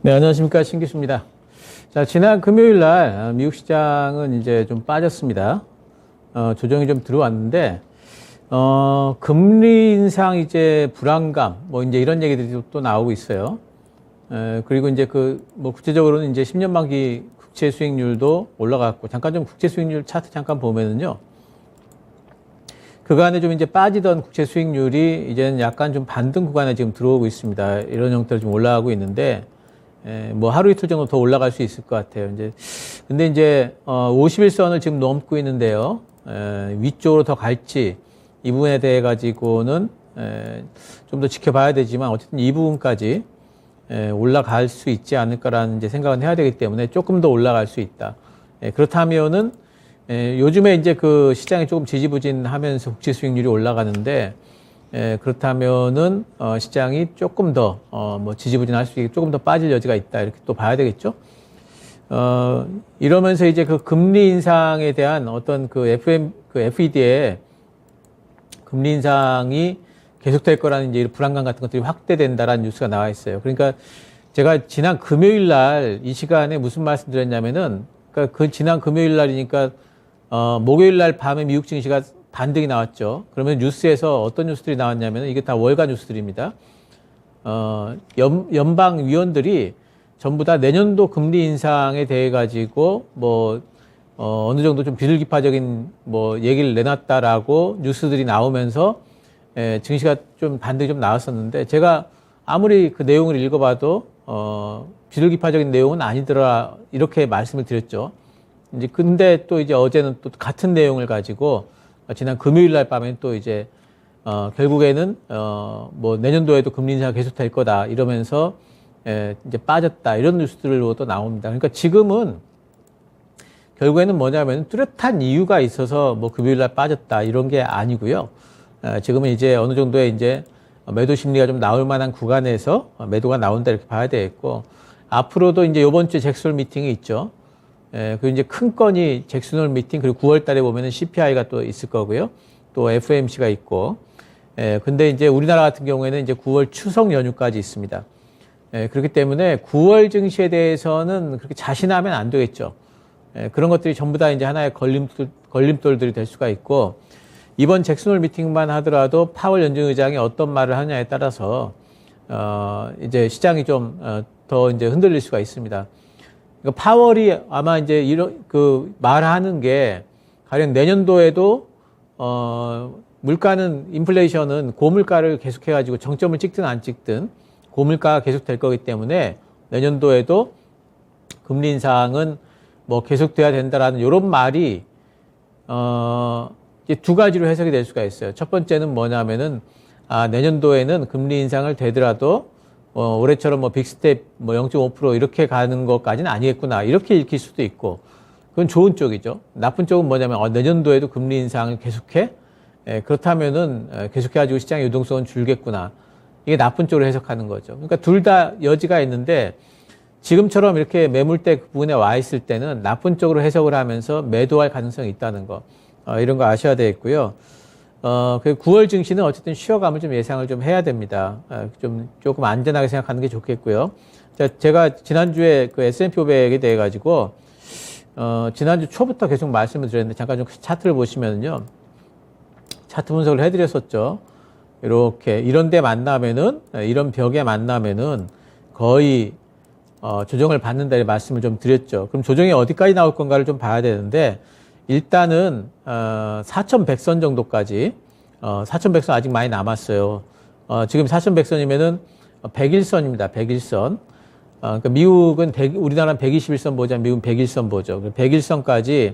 네, 안녕하십니까. 신 교수입니다. 자, 지난 금요일 날 미국 시장은 이제 좀 빠졌습니다. 조정이 좀 들어왔는데, 금리 인상 이제 불안감, 뭐 이제 이런 얘기들이 또 나오고 있어요. 그리고 이제 구체적으로는 이제 10년 만기 국채 수익률도 올라갔고, 잠깐 좀 국채 수익률 차트 잠깐 보면은요. 그간에 좀 이제 빠지던 국채 수익률이 이제는 약간 좀 반등 구간에 지금 들어오고 있습니다. 이런 형태로 좀 올라가고 있는데, 뭐 하루 이틀 정도 더 올라갈 수 있을 것 같아요. 근데 이제 50일선을 지금 넘고 있는데요. 위쪽으로 더 갈지 이 부분에 대해 가지고는 좀 더 지켜봐야 되지만 어쨌든 이 부분까지 올라갈 수 있지 않을까라는 이제 생각은 해야 되기 때문에 조금 더 올라갈 수 있다. 그렇다면은 요즘에 이제 그 시장이 조금 지지부진하면서 국채 수익률이 올라가는데. 그렇다면은 시장이 조금 더 뭐 지지부진할 수 있게 조금 더 빠질 여지가 있다 이렇게 또 봐야 되겠죠. 이러면서 이제 그 금리 인상에 대한 어떤 그 FED의 금리 인상이 계속될 거라는 이제 불안감 같은 것들이 확대된다라는 뉴스가 나와 있어요. 그러니까 제가 지난 금요일 날 이 시간에 무슨 말씀 드렸냐면은 그러니까 그 지난 금요일 날이니까 목요일 날 밤에 미국 증시가 반등이 나왔죠. 그러면 뉴스에서 어떤 뉴스들이 나왔냐면 이게 다 월가 뉴스들입니다. 연방 위원들이 전부 다 내년도 금리 인상에 대해 가지고 어느 정도 좀 비둘기파적인 얘기를 내놨다라고 뉴스들이 나오면서 증시가 좀 반등이 좀 나왔었는데 제가 아무리 그 내용을 읽어봐도 비둘기파적인 내용은 아니더라 이렇게 말씀을 드렸죠. 이제 근데 또 이제 어제는 또 같은 내용을 가지고 지난 금요일 날 밤에 또 이제 결국에는 내년도에도 금리 인상이 계속 될 거다 이러면서 이제 빠졌다 이런 뉴스들로 또 나옵니다. 그러니까 지금은 결국에는 뭐냐면 뚜렷한 이유가 있어서 금요일 날 빠졌다 이런 게 아니고요. 지금은 이제 어느 정도의 이제 매도 심리가 좀 나올 만한 구간에서 매도가 나온다 이렇게 봐야 되겠고 앞으로도 이제 이번 주에 잭스홀 미팅이 있죠. 그리고 이제 큰 건이 잭슨홀 미팅, 그리고 9월 달에 보면은 CPI가 또 있을 거고요. 또 FOMC가 있고. 근데 이제 우리나라 같은 경우에는 이제 9월 추석 연휴까지 있습니다. 그렇기 때문에 9월 증시에 대해서는 그렇게 자신하면 안 되겠죠. 그런 것들이 전부 다 이제 하나의 걸림돌들이 될 수가 있고, 이번 잭슨홀 미팅만 하더라도 파월 연준 의장이 어떤 말을 하냐에 따라서, 이제 시장이 좀, 더 이제 흔들릴 수가 있습니다. 그러니까 파월이 아마 이제 말하는 게 가령 내년도에도 물가는 인플레이션은 고물가를 계속해가지고 정점을 찍든 안 찍든 고물가가 계속 될 거기 때문에 내년도에도 금리 인상은 계속돼야 된다라는 이런 말이 이제 두 가지로 해석이 될 수가 있어요. 첫 번째는 뭐냐면은 내년도에는 금리 인상을 되더라도 올해처럼 빅스텝 0.5% 이렇게 가는 것까지는 아니겠구나 이렇게 읽힐 수도 있고 그건 좋은 쪽이죠. 나쁜 쪽은 뭐냐면 내년도에도 금리 인상을 계속해 그렇다면은 계속해가지고 시장의 유동성은 줄겠구나 이게 나쁜 쪽으로 해석하는 거죠. 그러니까 둘 다 여지가 있는데 지금처럼 이렇게 매물대 부분에 와 있을 때는 나쁜 쪽으로 해석을 하면서 매도할 가능성이 있다는 거 이런 거 아셔야 되겠고요. 그 9월 증시는 어쨌든 쉬어감을 좀 예상을 좀 해야 됩니다. 조금 안전하게 생각하는 게 좋겠고요. 제가 지난주에 그 S&P 500에 대해 가지고, 지난주 초부터 계속 말씀을 드렸는데, 잠깐 좀 차트를 보시면요. 차트 분석을 해드렸었죠. 이렇게, 이런 데 만나면은, 이런 벽에 만나면은 거의, 조정을 받는다는 말씀을 좀 드렸죠. 그럼 조정이 어디까지 나올 건가를 좀 봐야 되는데, 일단은 4,100선 정도까지 4,100선 아직 많이 남았어요. 지금 4,100선이면은 100일선입니다. 100일선. 그러니까 미국은 우리나라는 121선 보자, 미국은 100일선 보죠. 100일선까지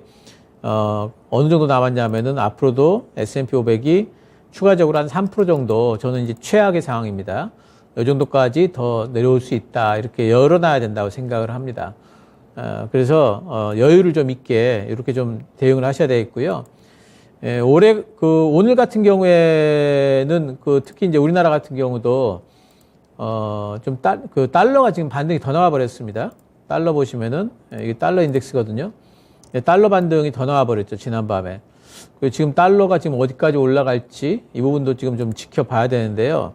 어느 정도 남았냐면은 앞으로도 S&P 500이 추가적으로 한 3% 정도 저는 이제 최악의 상황입니다. 이 정도까지 더 내려올 수 있다. 이렇게 열어놔야 된다고 생각을 합니다. 그래서 여유를 좀 있게 이렇게 좀 대응을 하셔야 되겠고요. 오늘 같은 경우에는 특히 이제 우리나라 같은 경우도 달러가 지금 반등이 더 나와 버렸습니다. 달러 보시면은 이게 달러 인덱스거든요. 달러 반등이 더 나와 버렸죠, 지난밤에. 지금 달러가 지금 어디까지 올라갈지 이 부분도 지금 좀 지켜봐야 되는데요.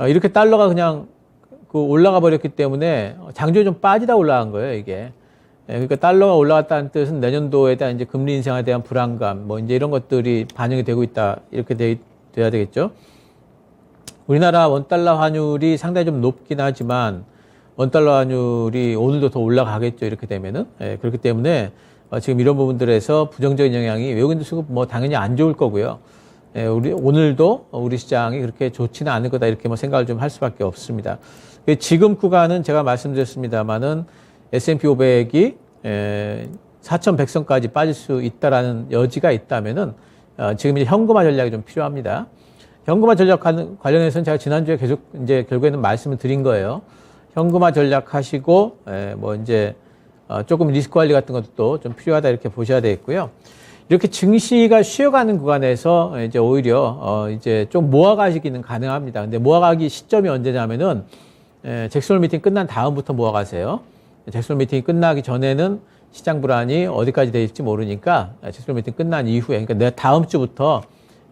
이렇게 달러가 그냥 그 올라가 버렸기 때문에 장중에 좀 빠지다 올라간 거예요, 이게. 그러니까 달러가 올라갔다는 뜻은 내년도에 대한 이제 금리 인상에 대한 불안감, 뭐 이제 이런 것들이 반영이 되고 있다. 이렇게 돼야 되겠죠. 우리나라 원달러 환율이 상당히 좀 높긴 하지만 원달러 환율이 오늘도 더 올라가겠죠. 이렇게 되면은. 그렇기 때문에 지금 이런 부분들에서 부정적인 영향이 외국인들 수급 뭐 당연히 안 좋을 거고요. 오늘도 우리 시장이 그렇게 좋지는 않을 거다. 이렇게 뭐 생각을 좀 할 수밖에 없습니다. 지금 구간은 제가 말씀드렸습니다만은 S&P 500이 4,100선까지 빠질 수 있다라는 여지가 있다면은 지금 이제 현금화 전략이 좀 필요합니다. 현금화 전략 관련해서는 제가 지난주에 계속 이제 결국에는 말씀을 드린 거예요. 현금화 전략 하시고 뭐 이제 조금 리스크 관리 같은 것도 좀 필요하다 이렇게 보셔야 되겠고요. 이렇게 증시가 쉬어가는 구간에서 이제 오히려 이제 좀 모아가시기는 가능합니다. 근데 모아가기 시점이 언제냐면은 잭슨홀 미팅 끝난 다음부터 모아가세요. 잭슨홀 미팅이 끝나기 전에는 시장 불안이 어디까지 될지 모르니까 잭슨홀 미팅 끝난 이후에, 그러니까 다음 주부터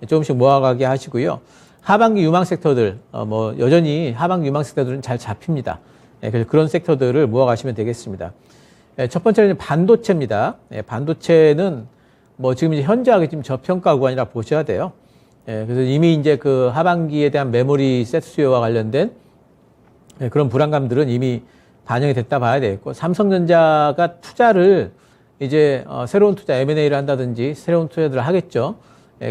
조금씩 모아가게 하시고요. 하반기 유망 섹터들, 뭐 여전히 하반기 유망 섹터들은 잘 잡힙니다. 그래서 그런 섹터들을 모아가시면 되겠습니다. 첫 번째는 반도체입니다. 반도체는 뭐 지금 이제 현저하게 지금 저평가 구간이라 보셔야 돼요. 그래서 이미 이제 그 하반기에 대한 메모리 세트 수요와 관련된 그런 불안감들은 이미 반영이 됐다 봐야 되겠고, 삼성전자가 투자를 이제 새로운 투자 M&A를 한다든지 새로운 투자들을 하겠죠.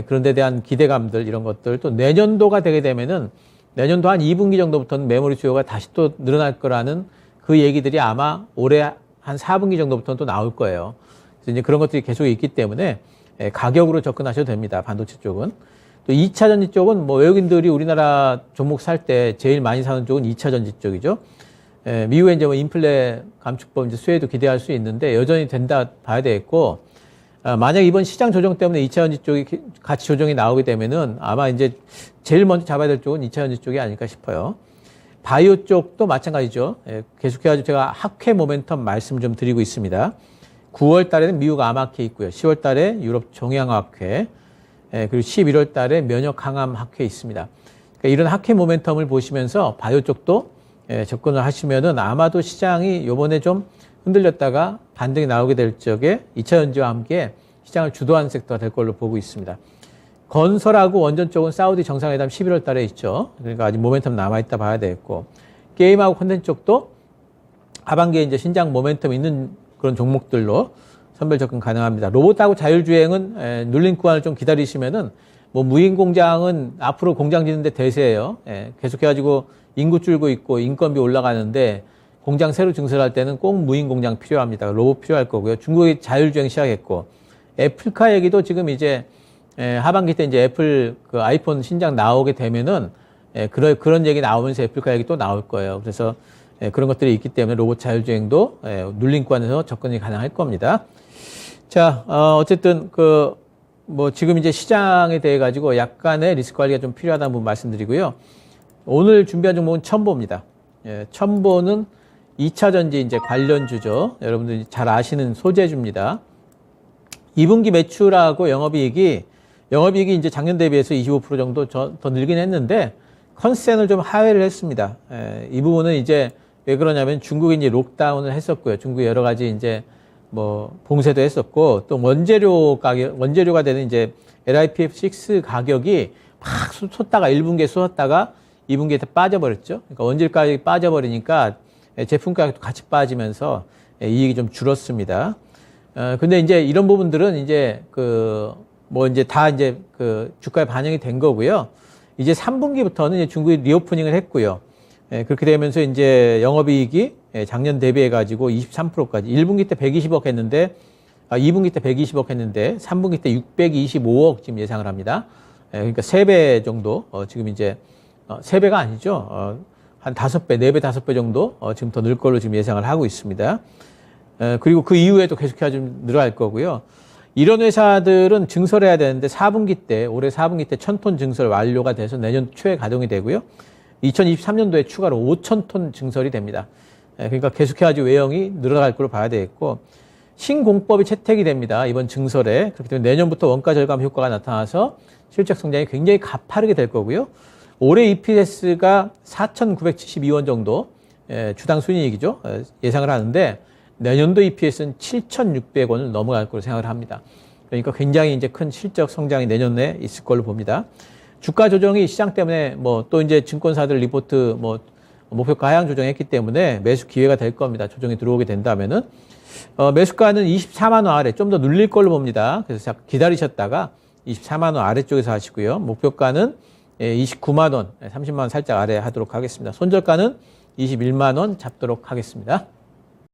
그런 데 대한 기대감들, 이런 것들, 또 내년도가 되게 되면은 내년도 한 2분기 정도부터는 메모리 수요가 다시 또 늘어날 거라는 그 얘기들이 아마 올해 한 4분기 정도부터는 또 나올 거예요. 그래서 이제 그런 것들이 계속 있기 때문에 가격으로 접근하셔도 됩니다. 반도체 쪽은. 또 2차 전지 쪽은 뭐 외국인들이 우리나라 종목 살 때 제일 많이 사는 쪽은 2차 전지 쪽이죠. 미국의 이제 뭐 인플레 감축법 이제 수혜도 기대할 수 있는데 여전히 된다 봐야 되겠고, 만약 이번 시장 조정 때문에 2차 전지 쪽이 같이 조정이 나오게 되면은 아마 이제 제일 먼저 잡아야 될 쪽은 2차 전지 쪽이 아닐까 싶어요. 바이오 쪽도 마찬가지죠. 계속해가지고 제가 학회 모멘텀 말씀 좀 드리고 있습니다. 9월 달에는 미국 암학회 있고요. 10월 달에 유럽 종양학회, 그리고 11월 달에 면역 항암 학회 있습니다. 그러니까 이런 학회 모멘텀을 보시면서 바이오 쪽도 접근을 하시면은 아마도 시장이 요번에 좀 흔들렸다가 반등이 나오게 될 적에 2차 전지와 함께 시장을 주도하는 섹터가 될 걸로 보고 있습니다. 건설하고 원전 쪽은 사우디 정상회담 11월 달에 있죠. 그러니까 아직 모멘텀 남아있다 봐야 되겠고, 게임하고 콘텐츠 쪽도 하반기에 이제 신장 모멘텀 있는 그런 종목들로 선별 접근 가능합니다. 로봇하고 자율주행은 눌린 구간을 좀 기다리시면은 뭐 무인 공장은 앞으로 공장 짓는데 대세예요. 계속해가지고 인구 줄고 있고 인건비 올라가는데 공장 새로 증설할 때는 꼭 무인 공장 필요합니다. 로봇 필요할 거고요. 중국이 자율주행 시작했고, 애플카 얘기도 지금 이제 하반기 때 이제 애플 그 아이폰 신작 나오게 되면은 그런 얘기 나오면서 애플카 얘기 또 나올 거예요. 그래서 그런 것들이 있기 때문에 로봇 자율주행도 눌린 구간에서 접근이 가능할 겁니다. 자, 어쨌든 뭐 지금 이제 시장에 대해 가지고 약간의 리스크 관리가 좀 필요하다는 부분 말씀드리고요. 오늘 준비한 종목은 첨보입니다. 첨보는 2차 전지 이제 관련주죠. 여러분들이 잘 아시는 소재주입니다. 2분기 매출하고 영업이익이 이제 작년 대비해서 25% 정도 더 늘긴 했는데 컨센을 좀 하회를 했습니다. 이 부분은 이제 왜 그러냐면 중국이 이제 록다운을 했었고요. 중국이 여러 가지 이제 뭐 봉쇄도 했었고, 또 원재료가 되는 이제 LiPF6 가격이 막 솟다가 1분기에 쏟았다가 2분기에 빠져버렸죠. 그러니까 원재료 가격이 빠져버리니까 제품 가격도 같이 빠지면서 이익이 좀 줄었습니다. 근데 이제 이런 부분들은 이제 뭐 이제 다 이제 주가에 반영이 된 거고요. 이제 3분기부터는 이제 중국이 리오프닝을 했고요. 그렇게 되면서 이제 영업이익이 작년 대비해가지고 23%까지 1분기 때 120억 했는데, 2분기 때 120억 했는데 3분기 때 625억 지금 예상을 합니다. 그러니까 3배 정도, 지금 이제 3배가 아니죠. 한 5배, 4배, 5배 정도 지금 더 늘 걸로 지금 예상을 하고 있습니다. 그리고 그 이후에도 계속해서 좀 늘어날 거고요. 이런 회사들은 증설해야 되는데 올해 4분기 때 1000톤 증설 완료가 돼서 내년 초에 가동이 되고요. 2023년도에 추가로 5000톤 증설이 됩니다. 그러니까 계속해서 외형이 늘어날 걸로 봐야 되겠고, 신공법이 채택이 됩니다. 이번 증설에. 그렇기 때문에 내년부터 원가 절감 효과가 나타나서 실적 성장이 굉장히 가파르게 될 거고요. 올해 EPS가 4,972원 정도, 주당 순이익이죠. 예상을 하는데 내년도 EPS는 7,600원을 넘어갈 걸로 생각을 합니다. 그러니까 굉장히 이제 큰 실적 성장이 내년에 있을 걸로 봅니다. 주가 조정이 시장 때문에 뭐 또 이제 증권사들 리포트 뭐 목표가 하향 조정했기 때문에 매수 기회가 될 겁니다. 조정이 들어오게 된다면은 매수가는 24만 원 아래 좀 더 눌릴 걸로 봅니다. 그래서 기다리셨다가 24만 원 아래쪽에서 하시고요. 목표가는 29만 원, 30만 원 살짝 아래 하도록 하겠습니다. 손절가는 21만 원 잡도록 하겠습니다.